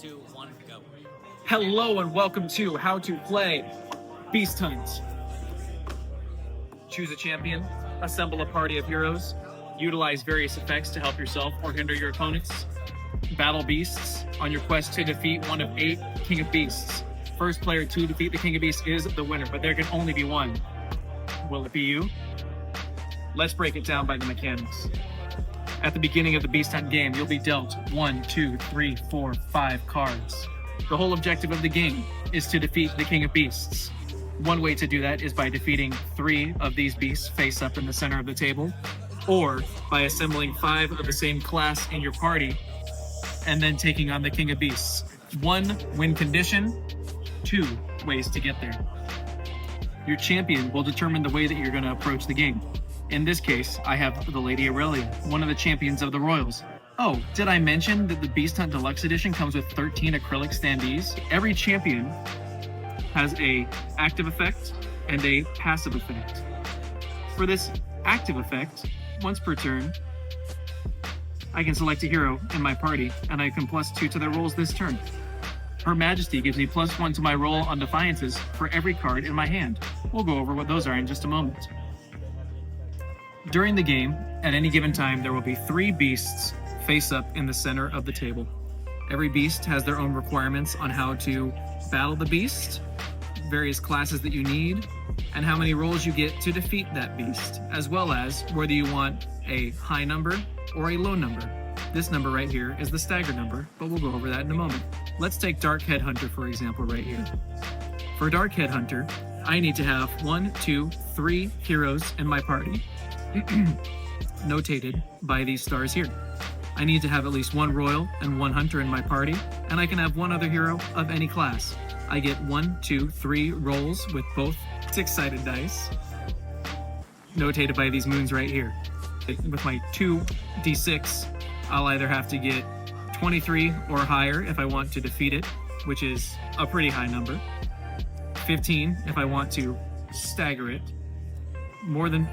2, 1, go. Hello and welcome to How to Play Beast Hunt. Choose a champion, assemble a party of heroes, utilize various effects to help yourself or hinder your opponents, battle beasts on your quest to defeat one of 8 King of Beasts. First player to defeat the King of Beasts is the winner, but there can only be one. Will it be you? Let's break it down by the mechanics. At the beginning of the Beast Hunt game, you'll be dealt 1, 2, 3, 4, 5 cards. The whole objective of the game is to defeat the King of Beasts. One way to do that is by defeating 3 of these beasts face up in the center of the table, or by assembling 5 of the same class in your party, and then taking on the King of Beasts. 1 win condition, 2 ways to get there. Your champion will determine the way that you're going to approach the game. In this case, I have the Lady Aurelia, one of the champions of the Royals. Oh, did I mention that the Beast Hunt Deluxe Edition comes with 13 acrylic standees? Every champion has a active effect and a passive effect. For this active effect, once per turn, I can select a hero in my party, and I can +2 to their rolls this turn. Her Majesty gives me +1 to my roll on defiances for every card in my hand. We'll go over what those are in just a moment. During the game, at any given time, there will be 3 beasts face up in the center of the table. Every beast has their own requirements on how to battle the beast, various classes that you need, and how many rolls you get to defeat that beast, as well as whether you want a high number or a low number. This number right here is the stagger number, but we'll go over that in a moment. Let's take Dark Headhunter, for example, right here. For Dark Headhunter, I need to have 1, 2, 3 heroes in my party, notated by these stars here. I need to have at least 1 royal and 1 hunter in my party, and I can have 1 other hero of any class. I get 1, 2, 3 rolls with both 6-sided dice, notated by these moons right here. With my 2d6, I'll either have to get 23 or higher if I want to defeat it, which is a pretty high number. 15 if I want to stagger it. More than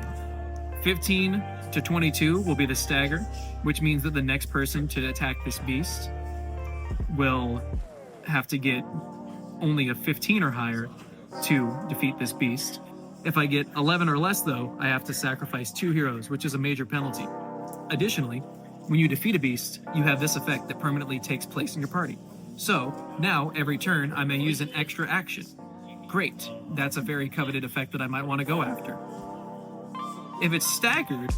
15 to 22 will be the stagger, which means that the next person to attack this beast will have to get only a 15 or higher to defeat this beast. If I get 11 or less, though, I have to sacrifice 2 heroes, which is a major penalty. Additionally, when you defeat a beast, you have this effect that permanently takes place in your party. So, now, every turn, I may use an extra action. Great, that's a very coveted effect that I might want to go after. If it's staggered,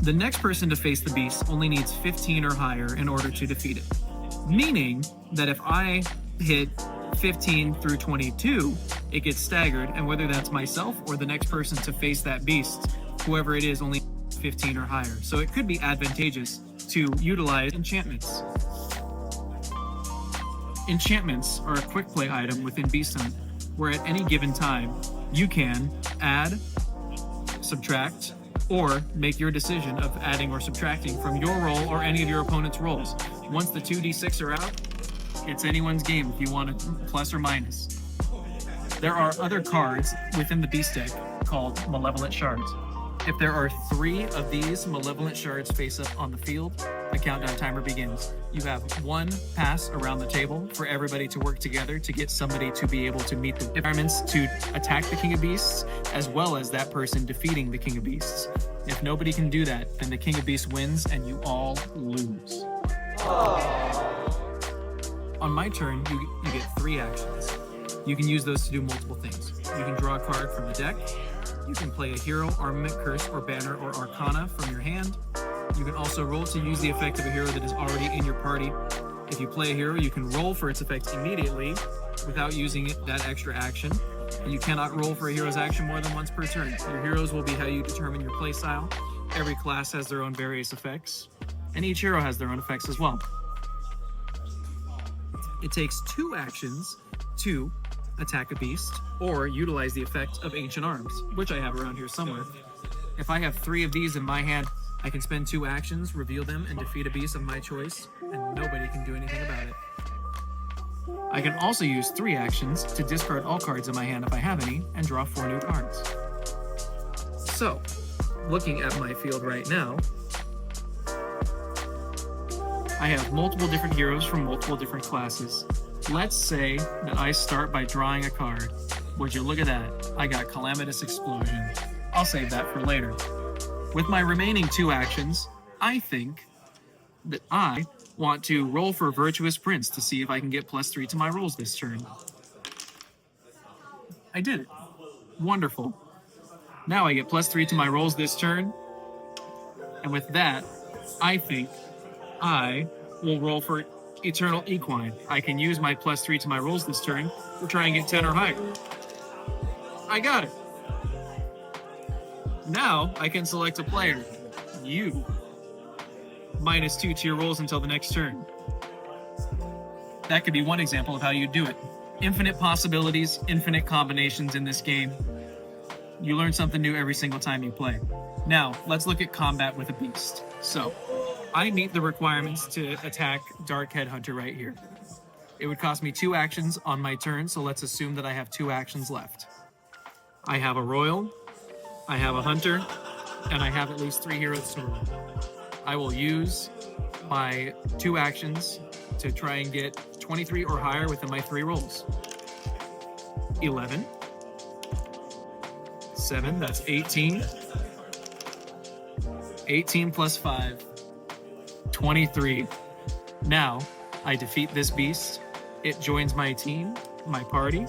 the next person to face the beast only needs 15 or higher in order to defeat it. Meaning that if I hit 15 through 22, it gets staggered, and whether that's myself or the next person to face that beast, whoever it is only 15 or higher. So it could be advantageous to utilize enchantments. Enchantments are a quick play item within Beast Hunt, where at any given time, you can add, subtract, or make your decision of adding or subtracting from your roll or any of your opponent's rolls. Once the 2d6 are out, it's anyone's game if you want to plus or minus. There are other cards within the beast deck called Malevolent Shards. If there are 3 of these Malevolent Shards face up on the field, the countdown timer begins. You have 1 pass around the table for everybody to work together to get somebody to be able to meet the requirements to attack the King of Beasts, as well as that person defeating the King of Beasts. If nobody can do that, then the King of Beasts wins and you all lose. On my turn, you get 3 actions. You can use those to do multiple things. You can draw a card from the deck. You can play a hero, armament, curse, or banner, or arcana from your hand. You can also roll to use the effect of a hero that is already in your party. If you play a hero, you can roll for its effect immediately without using that extra action. And you cannot roll for a hero's action more than once per turn. Your heroes will be how you determine your playstyle. Every class has their own various effects, and each hero has their own effects as well. It takes 2 actions to attack a beast or utilize the effect of Ancient Arms, which I have around here somewhere. If I have 3 of these in my hand, I can spend 2 actions, reveal them, and defeat a beast of my choice, and nobody can do anything about it. I can also use 3 actions to discard all cards in my hand if I have any, and draw 4 new cards. So, looking at my field right now, I have multiple different heroes from multiple different classes. Let's say that I start by drawing a card. Would you look at that? I got Calamitous Explosion. I'll save that for later. With my remaining 2 actions, I think that I want to roll for Virtuous Prince to see if I can get +3 to my rolls this turn. I did it. Wonderful. Now I get +3 to my rolls this turn. And with that, I think I will roll for Eternal Equine. I can use my +3 to my rolls this turn to try and get 10 or higher. I got it. Now I can select a player. You. -2 to your rolls until the next turn. That could be one example of how you do it. Infinite possibilities, infinite combinations in this game. You learn something new every single time you play. Now, let's look at combat with a beast. So, I meet the requirements to attack Dark Headhunter right here. It would cost me 2 actions on my turn, so let's assume that I have 2 actions left. I have a Royal, I have a Hunter, and I have at least 3 heroes to roll. I will use my 2 actions to try and get 23 or higher within my 3 rolls. 11. 7, that's 18. 18 plus 5. 23. Now, I defeat this beast. It joins my team, my party,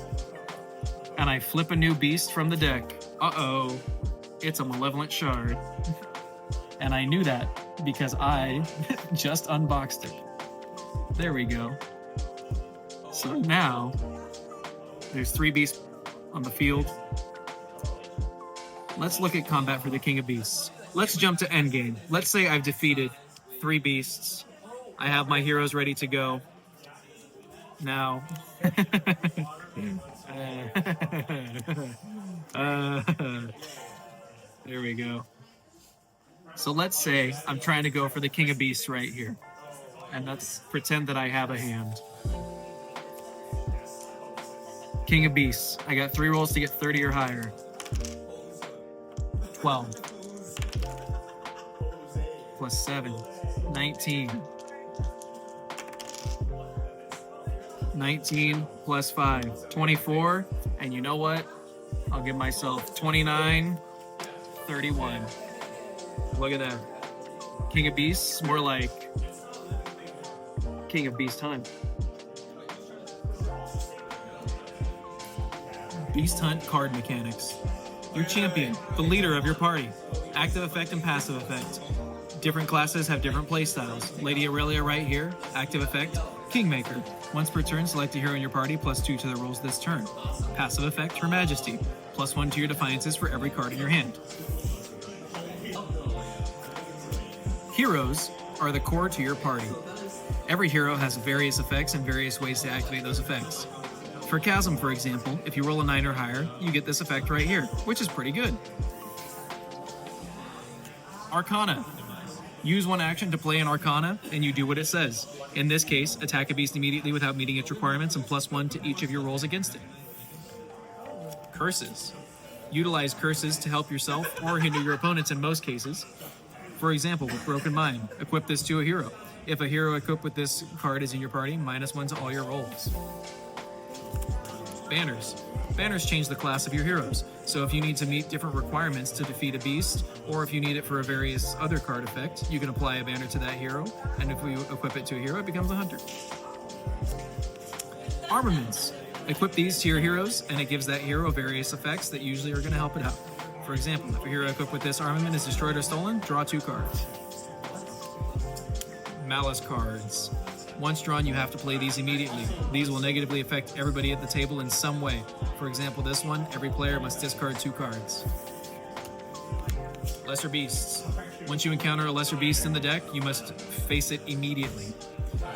and I flip a new beast from the deck. Uh-oh. It's a Malevolent Shard. And I knew that because I just unboxed it. There we go. So now, there's 3 beasts on the field. Let's look at combat for the King of Beasts. Let's jump to endgame. Let's say I've defeated 3 beasts. I have my heroes ready to go. Now... there we go. So let's say I'm trying to go for the King of Beasts right here. And let's pretend that I have a hand. King of Beasts. I got 3 rolls to get 30 or higher. 12. Plus 7. 19. 19 plus 5. 24. And you know what? I'll give myself 29. 31. Look at that. King of Beasts, more like King of Beasthunt. Beasthunt card mechanics. Your champion, the leader of your party. Active effect and passive effect. Different classes have different playstyles. Lady Aurelia right here, active effect, Kingmaker. Once per turn, select a hero in your party, +2 to the rolls this turn. Passive effect, Her Majesty. +1 to your defiances for every card in your hand. Heroes are the core to your party. Every hero has various effects and various ways to activate those effects. For Chasm, for example, if you roll a 9 or higher, you get this effect right here, which is pretty good. Arcana. Use 1 action to play an Arcana, and you do what it says. In this case, attack a beast immediately without meeting its requirements and +1 to each of your rolls against it. Curses. Utilize curses to help yourself or hinder your opponents in most cases. For example, with Broken Mind, equip this to a hero. If a hero equipped with this card is in your party, -1 to all your rolls. Banners. Banners change the class of your heroes, so if you need to meet different requirements to defeat a beast, or if you need it for a various other card effect, you can apply a banner to that hero, and if we equip it to a hero, it becomes a hunter. Armaments. Equip these to your heroes, and it gives that hero various effects that usually are going to help it out. For example, if a hero equipped with this armament is destroyed or stolen, draw 2 cards. Malice cards. Once drawn, you have to play these immediately. These will negatively affect everybody at the table in some way. For example, this one, every player must discard 2 cards. Lesser Beasts. Once you encounter a Lesser Beast in the deck, you must face it immediately.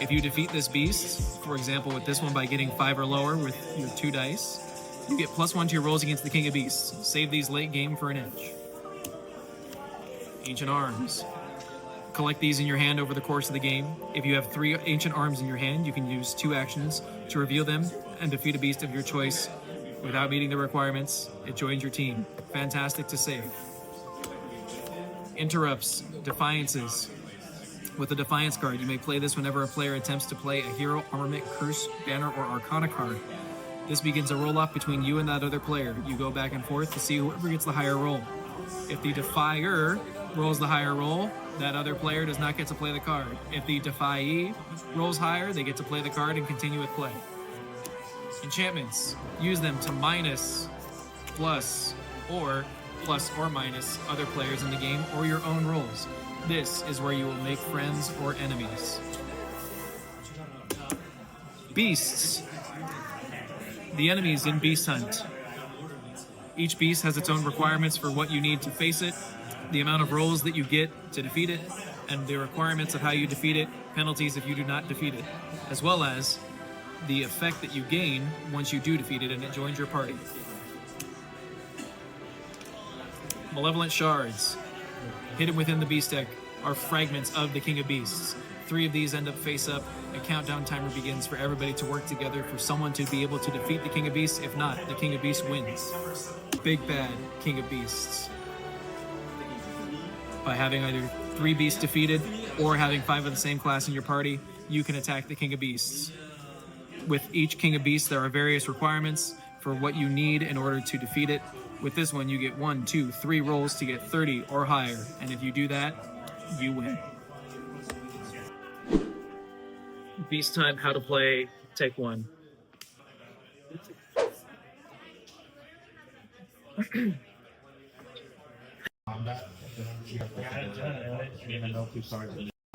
If you defeat this beast, for example with this one by getting 5 or lower with your 2 dice, you get +1 to your rolls against the King of Beasts. Save these late game for an edge. Ancient Arms. Collect these in your hand over the course of the game. If you have 3 Ancient Arms in your hand, you can use 2 actions to reveal them and defeat a beast of your choice without meeting the requirements. It joins your team. Fantastic to save. Interrupts, defiances. With the Defiance card, you may play this whenever a player attempts to play a hero, armament, curse, banner, or arcana card. This begins a roll-off between you and that other player. You go back and forth to see whoever gets the higher roll. If the Defier rolls the higher roll, that other player does not get to play the card. If the Defyee rolls higher, they get to play the card and continue with play. Enchantments. Use them to minus, plus or minus other players in the game or your own rolls. This is where you will make friends or enemies. Beasts. The enemies in Beast Hunt. Each beast has its own requirements for what you need to face it, the amount of rolls that you get to defeat it, and the requirements of how you defeat it, penalties if you do not defeat it, as well as the effect that you gain once you do defeat it and it joins your party. Malevolent Shards. Hidden within the beast deck are fragments of the King of Beasts. 3 of these end up face up. A countdown timer begins for everybody to work together for someone to be able to defeat the King of Beasts. If not, the King of Beasts wins. Big bad King of Beasts. By having either 3 beasts defeated or having 5 of the same class in your party, you can attack the King of Beasts. With each King of Beasts, there are various requirements for what you need in order to defeat it. With this one, you get 1, 2, 3 rolls to get 30 or higher, and if you do that, you win. Beast Hunt, how to play, take 1.